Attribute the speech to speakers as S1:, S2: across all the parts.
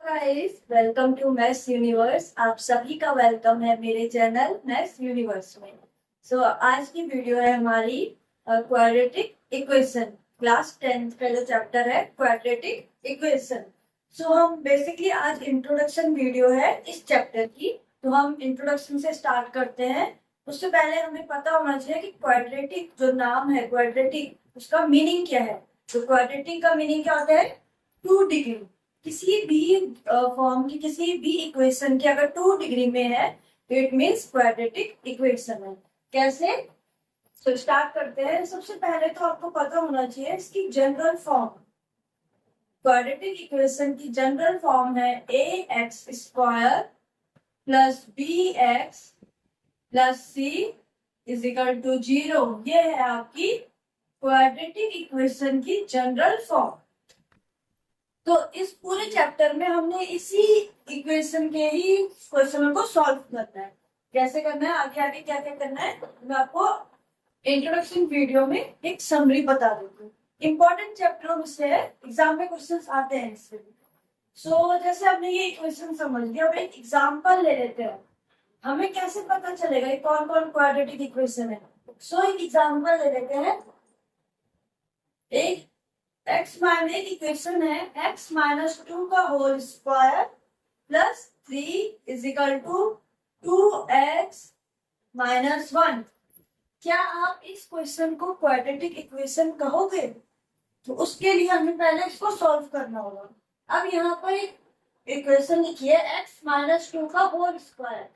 S1: Guys, welcome to Maths Universe. आप सभी का वेलकम है मेरे चैनल मैथ्स यूनिवर्स में। आज की वीडियो है हमारी क्वाड्रेटिक इक्वेशन। क्लास 10th का जो चैप्टर है क्वाड्रेटिक इक्वेशन। हम बेसिकली आज इंट्रोडक्शन वीडियो है इस चैप्टर की। तो हम इंट्रोडक्शन से स्टार्ट करते हैं। उससे पहले हमें पता होना चाहिए कि क्वाड्रेटिक जो नाम है क्वाड्रेटिक, उसका मीनिंग क्या है। तो क्वाड्रेटिक का मीनिंग क्या होता है? 2 डिग्री। किसी भी फॉर्म की किसी भी इक्वेशन की अगर 2 डिग्री में है तो इट मीन्स क्वाड्रेटिक इक्वेशन है। कैसे? तो स्टार्ट करते हैं। सबसे पहले तो आपको पता होना चाहिए इसकी जनरल फॉर्म। क्वाड्रेटिक इक्वेशन की जनरल फॉर्म है a x square plus b x plus c is equal to 0। ये है आपकी क्वाड्रेटिक इक्वेशन की जनरल फॉर्म। तो इस पूरे चैप्टर में हमने इसी इक्वेशन के ही क्वेश्चनों को सॉल्व करना है। कैसे करना है, आगे आगे क्या क्या करना है, मैं आपको इंट्रोडक्शन वीडियो में एक समरी बता देती हूँ। इंपॉर्टेंट चैप्टरों में से है, एग्जाम में क्वेश्चंस आते हैं इससे। जैसे आपने ये इक्वेशन समझ लिया, अब एक एग्जाम्पल ले लेते हैं। हमें कैसे पता चलेगा ये कौन कौन क्वाड्रेटिक इक्वेशन है। एक एग्जाम्पल ले लेते हैं। एक एक्स माइनस इक्वेशन है एक्स माइनस 2 का whole square plus 3 is equal to 2x minus 1। क्या आप इस क्वेश्चन को क्वाड्रेटिक इक्वेशन कहोगे? तो उसके लिए हमें पहले इसको सॉल्व करना होगा। अब यहाँ पर एक इक्वेशन लिखी है एक्स माइनस 2 का होल स्क्वायर।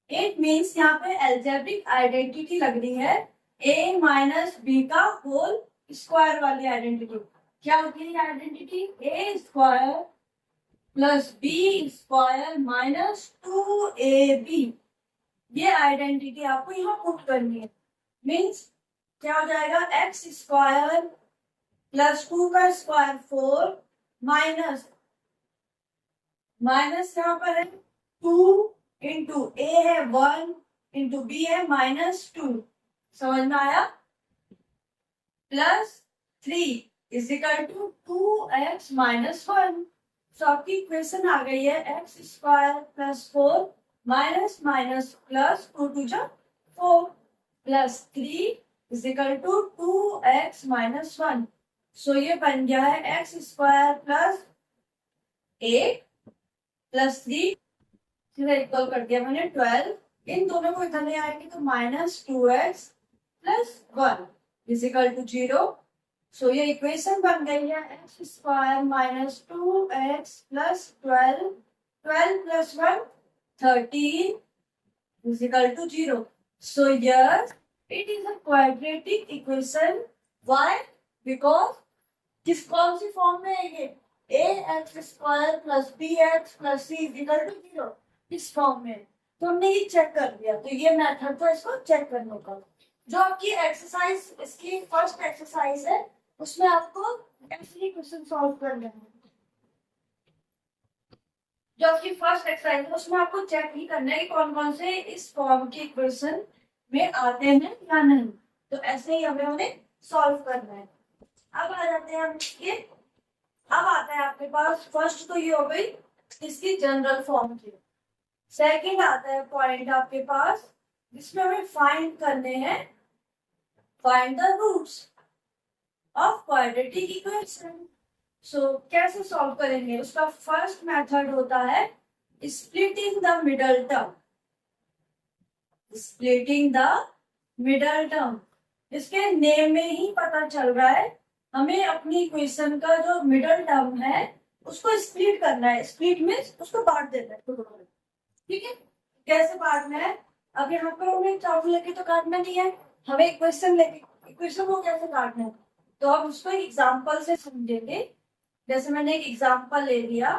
S1: इट मीन्स यहाँ पे एल्जेब्रिक आइडेंटिटी लग रही है a माइनस बी का होल स्क्वायर वाली आइडेंटिटी। क्या होती है identity? A square plus b square minus 2ab। ये आइडेंटिटी आपको यहाँ पुट करनी है। मीन्स क्या हो जाएगा? एक्स स्क्वायर प्लस 2 का स्क्वायर 4 माइनस यहाँ पर है 2 इंटू ए है 1 इंटू बी है माइनस 2। समझ में आया? Plus 3 is equal to 2x minus 1। आपकी इक्वेशन आ गई है x square plus 4 minus minus plus 2 टू जा 4 plus 3 is equal to 2x minus 1। ये बन गया है x square plus 8 plus 3 equal कर दिया मैंने 12। इन दोनों को इधर ले आएंगे तो minus 2x plus 1 is equal to 0। ये इक्वेशन बन गई है x square minus 2x plus 12 plus 1 13 is equal to 0। Yes, it is a quadratic equation. Why? Because कौन सी फॉर्म में है ये? A x square plus b x plus c is equal to 0 इस फॉर्म में। तो हमने ये चेक कर दिया। तो ये मेथड था इसको चेक करने का। जो आपकी एक्सरसाइज, इसकी फर्स्ट एक्सरसाइज है, उसमें आपको ऐसे ही क्वेश्चन सॉल्व करने हैं। जो आपकी फर्स्ट एक्सरसाइज है उसमें आपको चेक ही करना है कि कौन कौन से इस फॉर्म के इक्वेशन में आते हैं या नहीं। तो ऐसे ही हमें उन्हें सॉल्व करना है। अब आ जाते हैं हम इसके। अब आता है आपके पास, फर्स्ट तो ये हो गई इसकी जनरल फॉर्म की। सेकंड आता है पॉइंट आपके पास जिसमें हमें फाइंड करने हैं, find the roots of quadratic equation. कैसे सॉल्व करेंगे? उसका फर्स्ट मेथड होता है splitting the middle term. Splitting the middle term, इसके नेम में ही पता चल रहा है हमें अपनी इक्वेशन का जो मिडल टर्म है उसको स्प्लिट करना है। स्प्लिट मीन्स उसको बांट देना है। ठीक है, कैसे बांटना है? अब यहाँ पर हमें चाकू लेके तो काटना नहीं है, हमें इक्वेशन लेके इक्वेशन को कैसे काटना है तो अब उसको एक एग्जांपल से समझेंगे। जैसे मैंने एक एग्जांपल ले लिया,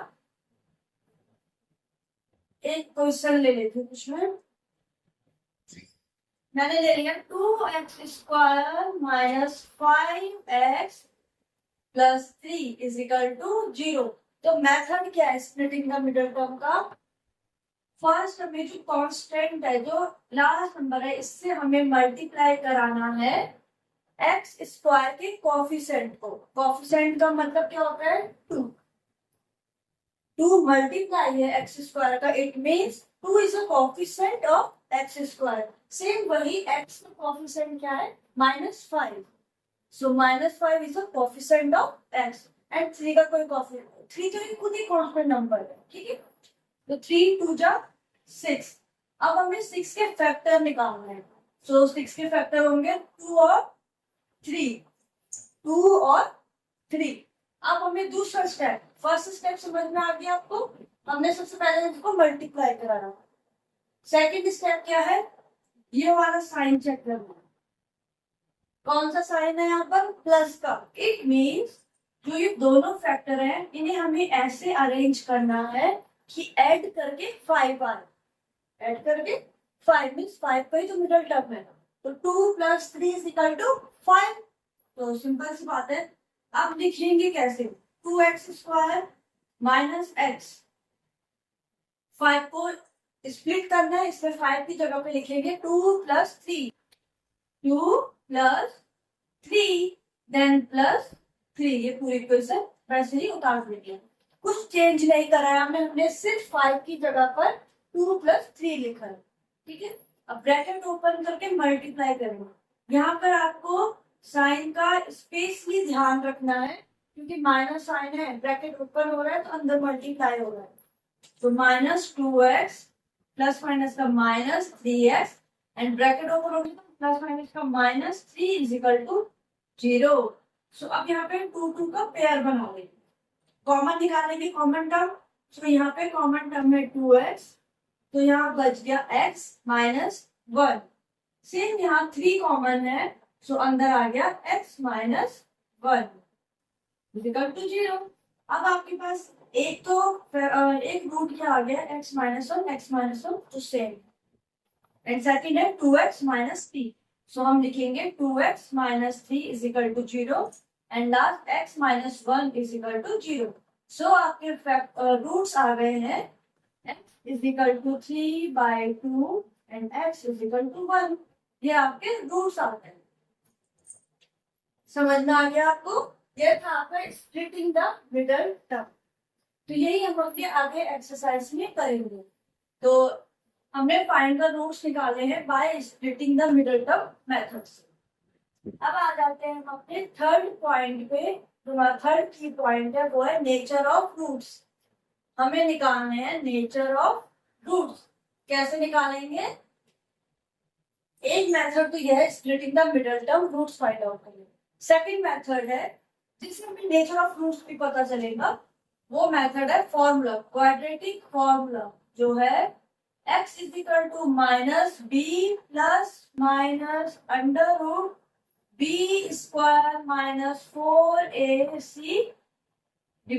S1: एक क्वेश्चन ले लेती हूँ। उसमें मैंने ले लिया 2x square minus 5x plus 3 is equal to 0। तो मेथड क्या है स्प्लिटिंग द मिडल टर्म का? फर्स्ट हमें जो कांस्टेंट है, जो लास्ट नंबर है, इससे हमें मल्टीप्लाई कराना है एक्स स्क्वायर के कोफिशिएंट को। कोफिशिएंट का मतलब क्या होता है? 2। टू मल्टीप्लाई है एक्स स्क्वायर का, it means two is a coefficient of x square. Same वही एक्स का कोफिशिएंट क्या है, -5। सो -5 is a coefficient of x and 3 का कोई कोफिशिएंट, 3 तो खुद ही कांस्टेंट नंबर है, ठीक है। तो 3 2 जा 6। अब हमें 6 के फैक्टर निकालना है। सो 6 के फैक्टर होंगे 2 और 3, 2 और 3। अब हमें दूसरा स्टेप, फर्स्ट स्टेप समझ में आ गया आपको, हमने सबसे पहले इसको मल्टीप्लाई कराना। सेकंड स्टेप क्या है, ये वाला साइन चेक करना। कौन सा साइन है यहाँ पर, प्लस का। इट मीन्स जो ये दोनों फैक्टर हैं इन्हें हमें ऐसे अरेंज करना है कि ऐड करके 5 आए। ऐड करके 5 मीन्स 5 का ही तो मिडल टर्म है, तो 2 + 3 = 5। तो सिंपल सी बात है। अब लिखेंगे कैसे, 2x² - x। 5 को स्प्लिट करना है, इसमें 5 की जगह पे लिखेंगे 2 + 3, 2 + 3 देन +3। ये पूरी इक्वेशन वैसे ही उतार देंगे, कुछ चेंज नहीं करा है हमने सिर्फ 5 की जगह पर 2 + 3 लिखा है, ठीक है। अब ब्रैकेट ओपन करके मल्टीप्लाई करेंगे। यहाँ पर आपको साइन का स्पेशली ध्यान रखना है, क्योंकि माइनस साइन है, ब्रैकेट ओपन हो रहा है तो अंदर मल्टीप्लाई हो रहा है। तो -2x प्लस माइनस का -3x एंड ब्रैकेट ओपन हो गया तो प्लस माइनस का -3 = 0। सो अब यहाँ पे 2 2 का पेयर बनाओगे, कॉमन निकालेंगे कॉमन टर्म। सो यहाँ पे कॉमन टर्म है 2x, तो यहाँ बच गया x - 1। सेम यहाँ 3 कॉमन है, सो अंदर आ गया x - 1 = 0। अब आपके पास एक तो एक रूट क्या आ गया, x - 1 तो सेम, एंड सेकंड है 2x - 3। सो हम लिखेंगे 2x - 3 = 0 एंड लास्ट x - 1 = 0। सो आपके रूट्स आ गए हैं x = 3/2 एंड x = 1। ये आपके रूट्स आ गए। समझ में आ गया आपको, ये था आपका स्प्लिटिंग द मिडल टर्म। तो यही हम अपने आगे एक्सरसाइज में करेंगे। तो हमने फाइंड द रूट्स निकाले हैं by splitting the middle term method से। अब आ जाते हैं हम अपने थर्ड पॉइंट पे। हमारा थर्ड की पॉइंट है वो है नेचर ऑफ रूट्स। हमें निकालने हैं नेचर ऑफ रूट्स। कैसे निकालेंगे, एक मेथड तो यह है splitting the middle term roots find out करने। सेकंड मेथड है जिससे हमें नेचर ऑफ रूट्स भी पता चलेगा, वो मेथड है फॉर्मूला, क्वाड्रेटिक फॉर्मूला, जो है x = -b + -√b² - 4ac /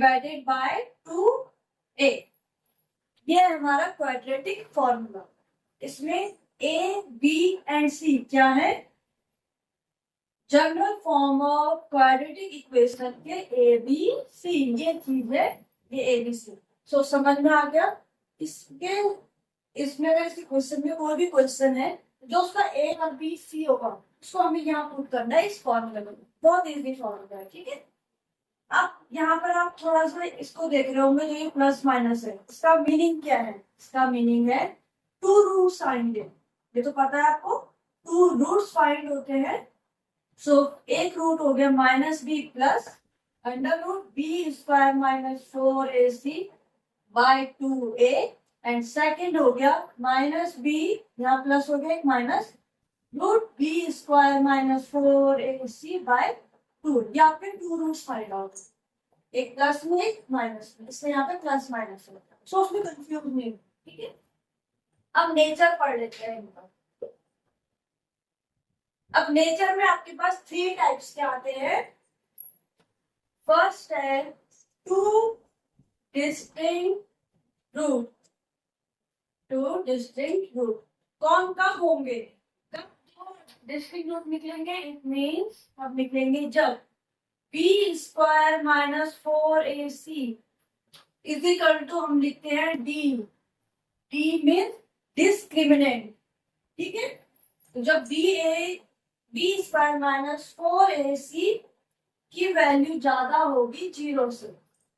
S1: 2a। ये है हमारा क्वाड्रेटिक फॉर्मूला। इसमें a, b एंड c क्या है, general form of quadratic equation के ए बी सी, ये चीज है, ये ए बी सी। सो समझ में आ गया। इसमें अगर इस क्वेश्चन में कोई भी क्वेश्चन है जो उसका ए और बी सी होगा, उसको हमें यहाँ पुट करना है इस फॉर्मूले में। बहुत इजी फॉर्मूला है, ठीक है। अब यहाँ पर आप थोड़ा सा इसको देख रहे होंगे, जो ये प्लस माइनस है, इसका मीनिंग क्या है, इसका मीनिंग है टू रूट्स फाइंड। ये तो पता है आपको, टू रूट्स फाइंड होते हैं। सो एक रूट हो गया -b + √b² - 4ac / 2a and second हो गया -b, यहाँ प्लस हो गया एक माइनस, √b² - 4ac / 2। ये आपके टू रूट्स फाइंड आउट, एक प्लस में एक माइनस में, इसलिए यहाँ पे प्लस माइनस है। सो उसमें कंफ्यूज नहीं, ठीक है। अब नेचर पढ़ लेते हैं इनका। अब नेचर में आपके पास 3 टाइप्स के आते हैं। फर्स्ट है two distinct root. Two distinct root कौन कब होंगे, कब डिस्टिंक्ट रूट निकलेंगे, इट मींस अब निकलेंगे जब b² - 4ac = हम लिखते हैं d। d मींस डिस्क्रिमिनेंट, ठीक है। तो जब b² - 4ac की वैल्यू ज्यादा होगी 0 से,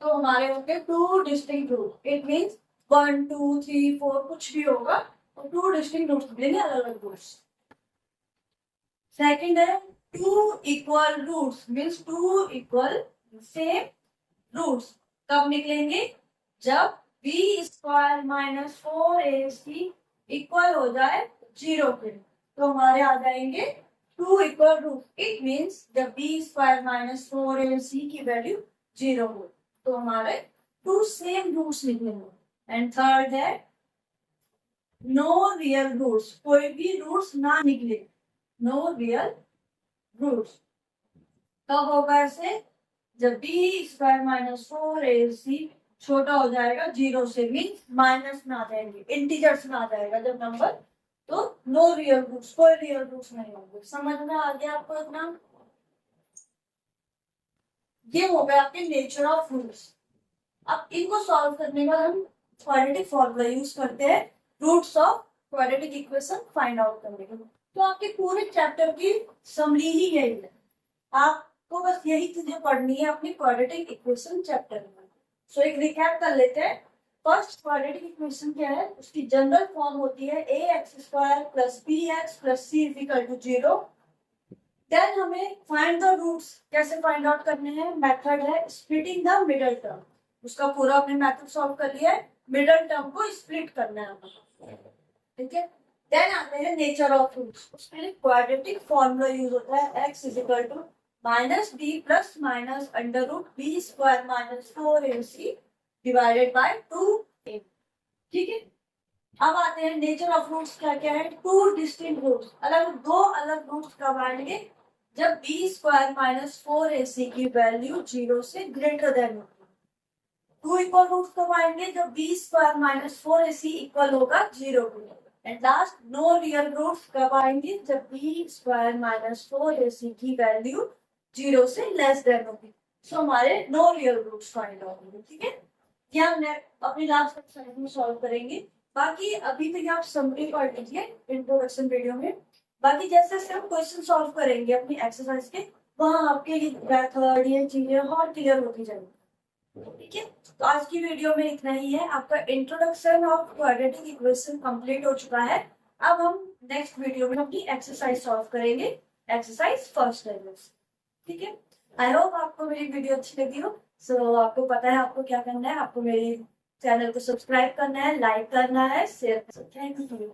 S1: तो हमारे होंगे two distinct root. It means 1 2 3 4 कुछ भी होगा तो टू डिस्टिंक्ट रूट्स मिलेंगे, अलग अलग रूट्स। सेकंड है two equal roots, means two equal same roots कब निकलेंगे, जब B square minus 4ac equal हो जाए 0 के। तो हमारे आ जाएंगे two equal root. It means जब बी स्क्वायर माइनस 4ac की वैल्यू 0 हो तो हमारे टू सेम रूट्स निकलेंगे। एंड थर्ड है नो रियल रूट्स, कोई भी रूट्स ना निकले, नो रियल रूट्स। कब होगा ऐसे, जब बी स्क्वायर माइनस 4ac छोटा हो जाएगा 0 से, मीन्स माइनस में आ जाएंगे, इंटीजर्स में आ जाएगा जब नंबर, तो नो रियल रूट्स, कोई रियल रूट्स नहीं होंगे। समझ में आ गया आपको इतना? ये हो गया आपके नेचर ऑफ रूट्स। अब इनको सॉल्व करने का हम क्वाड्रेटिक फॉर्मूला यूज करते हैं roots of quadratic equation find out करने के लिए। तो आपके पूरे चैप्टर की समरी ही यही है, आपको बस यही चीजें पढ़नी है अपनी क्वाड्रेटिक इक्वेशन चैप्टर में। सो एक रिकैप कर लेते हैं। फर्स्ट क्वाड्रेटिक इक्वेशन क्या है, उसकी जनरल फॉर्म होती है ax² plus bx plus c equal to 0। Then हमें फाइंड द रूट्स कैसे फाइंड आउट करने हैं, मेथड है स्प्लिटिंग द मिडल टर्म। उसका पूरा अपने मेथड सॉल्व कर लिया है, मिडल टर्म को स्प्लिट करना है, ठीक है। देन आते हैं नेचर ऑफ रूट्स, उसके लिए क्वाड्रेटिक फॉर्मूला यूज होता है x equal to minus B plus minus under root B square minus 4ac divided by 2a, ठीक है। अब आते हैं नेचर ऑफ रूट्स क्या क्या है, टू डिस्टिंक्ट रूट्स, दो अलग रूट्स कब आएंगे, जब बी स्क्वायर माइनस 4ac की वैल्यू 0 से ग्रेटर देन होगी। टू इक्वल रूट्स कब आएंगे, जब B square minus 4ac equal होगा 0 के। And last no real roots कब आएंगे, जब बी स्क्वायर माइनस 4ac की वैल्यू 0 से लेस देन होगी। सो हमारे no real roots find out होंगे, ठीक है। ये हम अपनी लास्ट एक्सरसाइज में सॉल्व करेंगे। बाकी अभी तक आप समरी पढ़ लीजिए इंट्रोडक्शन वीडियो में। बाकी जैसे जैसे हम क्वेश्चन सॉल्व करेंगे अपनी एक्सरसाइज के, वहां आपके ये मेथड ये चीजें और क्लियर होती जाएंगी, ठीक है। तो आज की वीडियो में इतना ही है। आपका introduction of quadratic equation complete हो चुका है। अब हम नेक्स्ट वीडियो में अपनी एक्सरसाइज सॉल्व करेंगे, एक्सरसाइज फर्स्ट लेवल, ठीक है। आई होप आपको मेरी वीडियो अच्छी लगी हो। सो आपको पता है आपको क्या करना है, आपको मेरे चैनल को सब्सक्राइब करना है, लाइक करना है, शेयर करना है। Thank you.